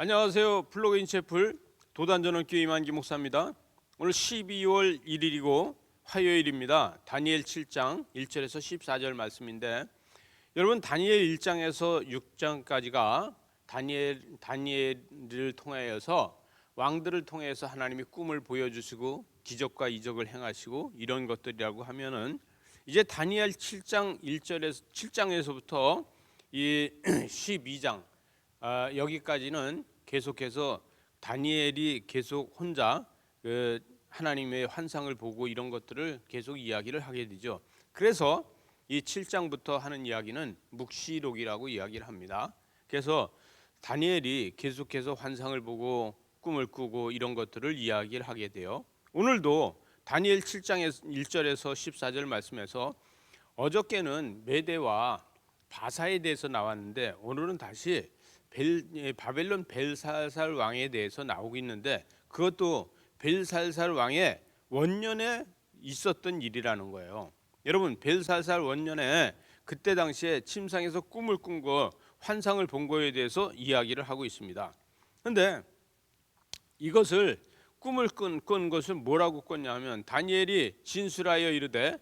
안녕하세요. 플러그인 채플 도단전원교회 임한기 목사입니다. 오늘 12월 1일이고 화요일입니다. 다니엘 7장 1절에서 14절 말씀인데, 여러분 다니엘 1장에서 6장까지가 다니엘을 통하여서 왕들을 통해서 하나님이 꿈을 보여주시고 기적과 이적을 행하시고 이런 것들이라고 하면은, 이제 다니엘 7장 1절에서 7장에서부터 이 12장 여기까지는 계속해서 다니엘이 계속 혼자 하나님의 환상을 보고 이런 것들을 계속 이야기를 하게 되죠. 그래서 이 7장부터 하는 이야기는 묵시록이라고 이야기를 합니다. 그래서 다니엘이 계속해서 환상을 보고 꿈을 꾸고 이런 것들을 이야기를 하게 돼요. 오늘도 다니엘 7장에서 1절에서 14절 말씀에서 어저께는 메대와 바사에 대해서 나왔는데, 오늘은 다시 바벨론 벨사살 왕에 대해서 나오고 있는데, 그것도 벨사살 왕의 원년에 있었던 일이라는 거예요. 여러분, 벨사살 원년에 그때 당시에 침상에서 꿈을 꾼 거, 환상을 본 거에 대해서 이야기를 하고 있습니다. 그런데 이것을 꿈을 꾼 것을 뭐라고 꿨냐 하면, 다니엘이 진술하여 이르되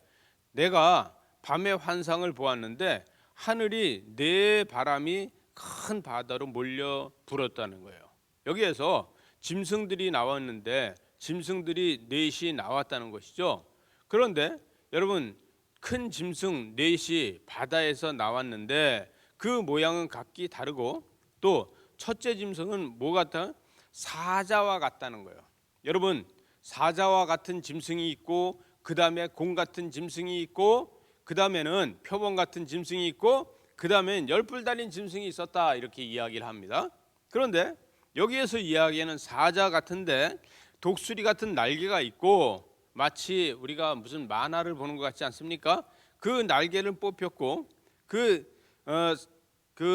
내가 밤에 환상을 보았는데 하늘이 네 바람이 큰 바다로 몰려 불었다는 거예요. 여기에서 짐승들이 나왔는데 짐승들이 넷이 나왔다는 것이죠. 그런데 여러분, 큰 짐승 넷이 바다에서 나왔는데 그 모양은 각기 다르고, 또 첫째 짐승은 뭐 같다? 사자와 같다는 거예요. 여러분, 사자와 같은 짐승이 있고, 그 다음에 공 같은 짐승이 있고, 그 다음에는 표범 같은 짐승이 있고, 그 다음엔 열뿔 달린 짐승이 있었다, 이렇게 이야기를 합니다. 그런데 여기에서 이야기하는 사자 같은데 독수리 같은 날개가 있고, 마치 우리가 무슨 만화를 보는 것 같지 않습니까? 그 날개를 뽑혔고, 그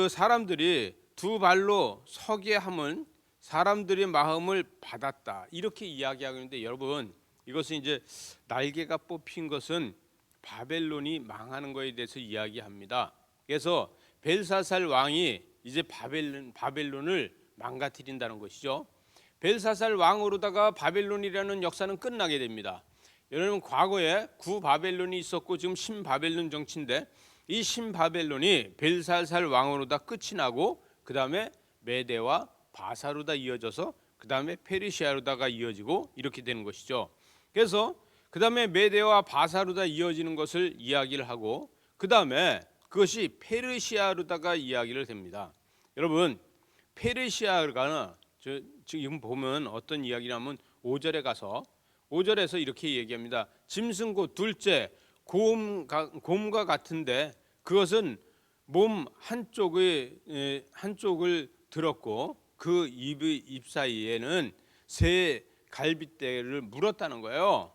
사람들이 두 발로 서게 함은 사람들의 마음을 받았다, 이렇게 이야기하고 있는데, 여러분, 이것은 이제 날개가 뽑힌 것은 바벨론이 망하는 것에 대해서 이야기합니다. 그래서 벨사살 왕이 이제 바벨론을 망가뜨린다는 것이죠. 벨사살 왕으로다가 바벨론이라는 역사는 끝나게 됩니다. 여러분, 과거에 구바벨론이 있었고 지금 신바벨론 정치인데, 이 신바벨론이 벨사살 왕으로다 끝이 나고, 그 다음에 메대와 바사로다 이어져서 그 다음에 페르시아로다가 이어지고 이렇게 되는 것이죠. 그래서 그 다음에 메대와 바사로다 이어지는 것을 이야기를 하고, 그 다음에 그것이 페르시아로다가 이야기를 됩니다. 여러분, 페르시아가 지금 보면 어떤 이야기냐면 5절에 가서 5절에서 이렇게 얘기합니다. 짐승 곧 둘째 곰과 같은데 그것은 몸 한쪽을 들었고 그 입 사이에는 새 갈빗대를 물었다는 거예요.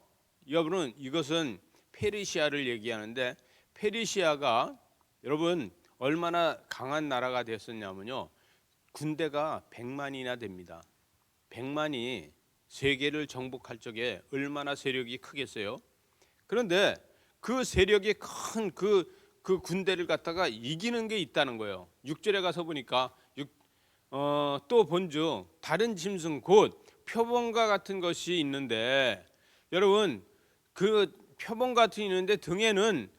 여러분, 이것은 페르시아를 얘기하는데, 페르시아가 여러분 얼마나 강한 나라가 됐었냐면요, 군대가 100만이나 됩니다. 100만이 세계를 정복할 적에 얼마나 세력이 크겠어요. 그런데 그 세력이 큰 그 군대를 갖다가 이기는 게 있다는 거예요. 6절에 가서 보니까 또 본즉 다른 짐승 곧 표범과 같은 것이 있는데, 여러분, 그 표범 같은 있는데 등에는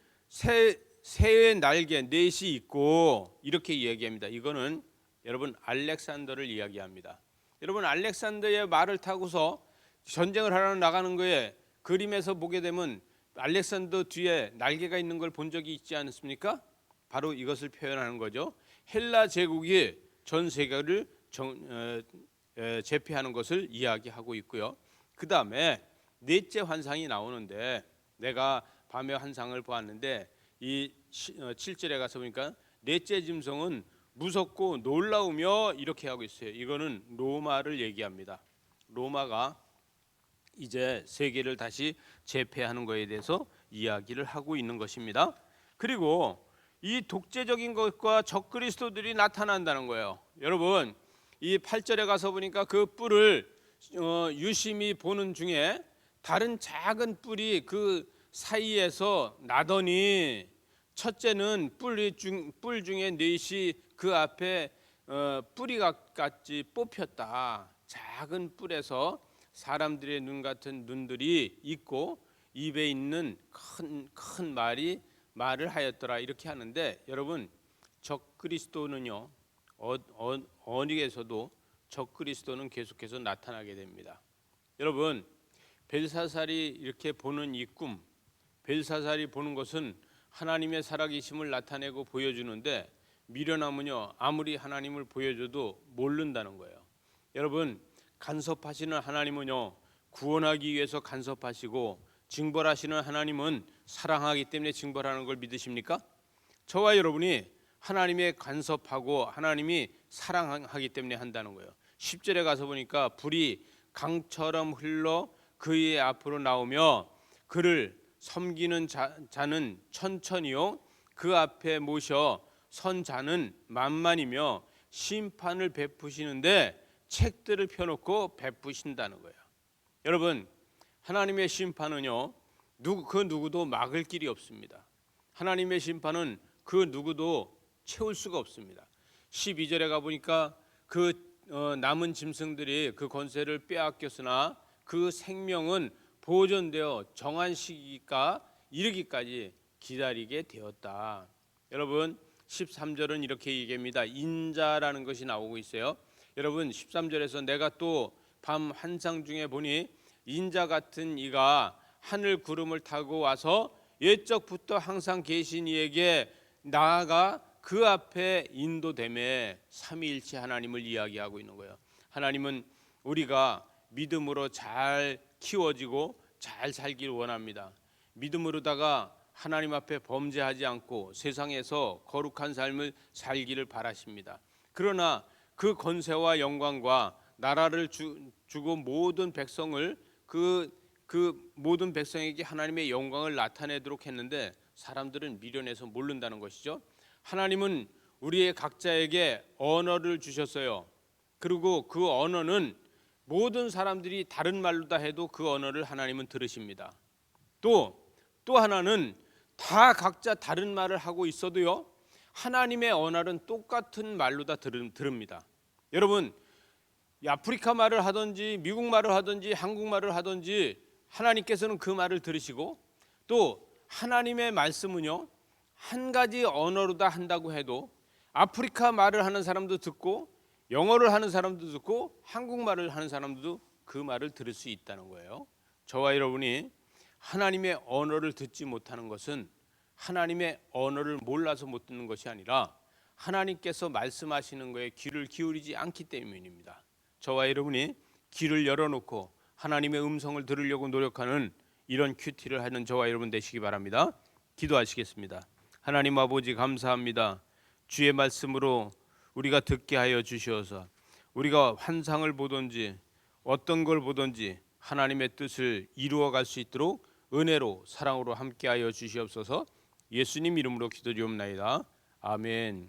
새의 날개 넷이 있고, 이렇게 이야기합니다. 이거는 여러분 알렉산더를 이야기합니다. 여러분, 알렉산더의 말을 타고서 전쟁을 하러 나가는 거에 그림에서 보게 되면 알렉산더 뒤에 날개가 있는 걸 본 적이 있지 않습니까? 바로 이것을 표현하는 거죠. 헬라 제국이 전 세계를 제패하는 것을 이야기하고 있고요. 그 다음에 넷째 환상이 나오는데, 내가 밤에 환상을 보았는데 이 7절에 가서 보니까 넷째 짐승은 무섭고 놀라우며 이렇게 하고 있어요. 이거는 로마를 얘기합니다. 로마가 이제 세계를 다시 제패하는 것에 대해서 이야기를 하고 있는 것입니다. 그리고 이 독재적인 것과 적그리스도들이 나타난다는 거예요. 여러분, 이 8절에 가서 보니까 그 뿔을 유심히 보는 중에 다른 작은 뿔이 그 사이에서 나더니, 첫째는 뿔 중에 넷이 그 앞에 뿌리 같이 뽑혔다. 작은 뿔에서 사람들의 눈 같은 눈들이 있고 입에 있는 큰 말을 하였더라. 이렇게 하는데 여러분, 적그리스도는요, 어디에서도 적그리스도는 계속해서 나타나게 됩니다. 여러분, 벨사살이 이렇게 보는 이 꿈, 벨사살이 보는 것은 하나님의 살아계심을 나타내고 보여주는데, 미련함은요, 아무리 하나님을 보여줘도 모른다는 거예요. 여러분, 간섭하시는 하나님은요, 구원하기 위해서 간섭하시고, 징벌하시는 하나님은 사랑하기 때문에 징벌하는 걸 믿으십니까? 저와 여러분이 하나님의 간섭하고 하나님이 사랑하기 때문에 한다는 거예요. 10절에 가서 보니까 불이 강처럼 흘러 그의 앞으로 나오며 그를 섬기는 자는 천천히요 그 앞에 모셔 선 자는 만만이며 심판을 베푸시는데 책들을 펴놓고 베푸신다는 거예요. 여러분, 하나님의 심판은요, 그 누구도 막을 길이 없습니다. 하나님의 심판은 그 누구도 채울 수가 없습니다. 12절에 가보니까 그 남은 짐승들이 그 권세를 빼앗겼으나 그 생명은 보존되어 정한 시기가 이르기까지 기다리게 되었다. 여러분, 13절은 이렇게 얘기합니다. 인자라는 것이 나오고 있어요. 여러분, 13절에서 내가 또 밤 환상 중에 보니 인자 같은 이가 하늘 구름을 타고 와서 옛적부터 항상 계신 이에게 나아가 그 앞에 인도됨에 삼위일체 하나님을 이야기하고 있는 거예요. 하나님은 우리가 믿음으로 잘 키워지고 잘 살기를 원합니다. 믿음으로다가 하나님 앞에 범죄하지 않고 세상에서 거룩한 삶을 살기를 바라십니다. 그러나 그 권세와 영광과 나라를 주고 모든 백성을 그 모든 백성에게 하나님의 영광을 나타내도록 했는데 사람들은 미련해서 모른다는 것이죠. 하나님은 우리의 각자에게 언어를 주셨어요. 그리고 그 언어는 모든 사람들이 다른 말로 다 해도 그 언어를 하나님은 들으십니다. 또 하나는 다 각자 다른 말을 하고 있어도요, 하나님의 언어는 똑같은 말로 다 들읍니다. 여러분, 아프리카 말을 하든지 미국 말을 하든지 한국말을 하든지 하나님께서는 그 말을 들으시고, 또 하나님의 말씀은요, 한 가지 언어로 다 한다고 해도 아프리카 말을 하는 사람도 듣고 영어를 하는 사람도 듣고 한국말을 하는 사람도 그 말을 들을 수 있다는 거예요. 저와 여러분이 하나님의 언어를 듣지 못하는 것은 하나님의 언어를 몰라서 못 듣는 것이 아니라 하나님께서 말씀하시는 거에 귀를 기울이지 않기 때문입니다. 저와 여러분이 귀를 열어놓고 하나님의 음성을 들으려고 노력하는 이런 큐티를 하는 저와 여러분 되시기 바랍니다. 기도하시겠습니다. 하나님 아버지, 감사합니다. 주의 말씀으로 우리가 듣게 하여 주시어서 우리가 환상을 보든지 어떤 걸 보든지 하나님의 뜻을 이루어갈 수 있도록 은혜로 사랑으로 함께하여 주시옵소서. 예수님 이름으로 기도드리옵나이다. 아멘.